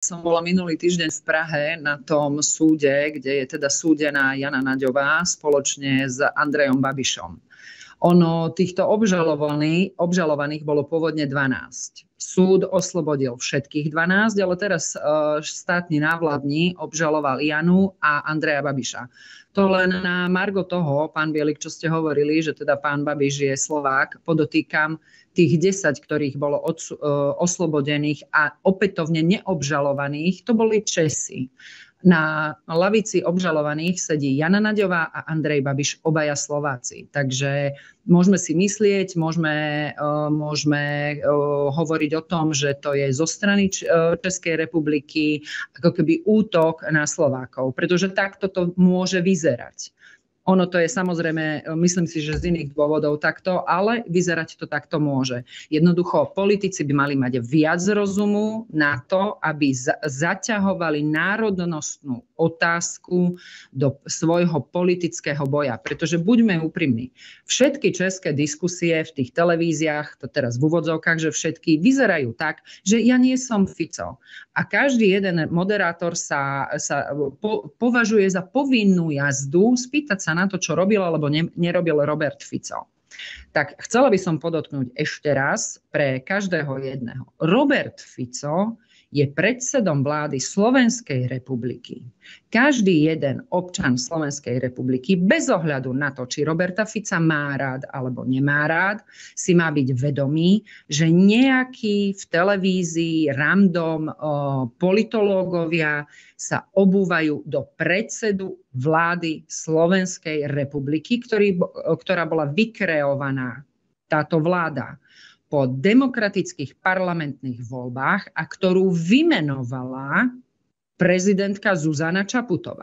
som bola minulý týždeň v Prahe na tom súde, kde je teda súdená Jana Naďová spoločne s Andrejom Babišom. Týchto obžalovaných bolo pôvodne 12. Súd oslobodil všetkých 12, ale teraz štátni návladní obžaloval Janu a Andreja Babiša. To len na margo toho, pán Bielik, čo ste hovorili, že teda pán Babiš je Slovák, podotýkam, tých 10, ktorých bolo oslobodených a opätovne neobžalovaných, to boli Česi. Na lavici obžalovaných sedí Jana Naďová a Andrej Babiš, obaja Slováci. Takže môžeme si myslieť, môžeme hovoriť o tom, že to je zo strany Českej republiky ako keby útok na Slovákov, pretože takto to môže vyzerať. Ono to je samozrejme, myslím si, že z iných dôvodov takto, ale vyzerať to takto môže. Jednoducho politici by mali mať viac rozumu na to, aby zaťahovali národnostnú otázku do svojho politického boja. Pretože buďme úprimní, všetky české diskusie v tých televíziách, to teraz v úvodzovkách, že všetky vyzerajú tak, že ja nie som Fico. A každý jeden moderátor sa považuje za povinnú jazdu spýtať sa na to, čo robil alebo nerobil Robert Fico. Tak chcela by som podotknúť ešte raz pre každého jedného. Robert Fico je predsedom vlády Slovenskej republiky. Každý jeden občan Slovenskej republiky, bez ohľadu na to, či Roberta Fica má rád alebo nemá rád, si má byť vedomý, že nejakí v televízii random politológovia sa obúvajú do predsedu vlády Slovenskej republiky, ktorá bola vykreovaná, táto vláda, po demokratických parlamentných voľbách a ktorú vymenovala prezidentka Zuzana Čaputová.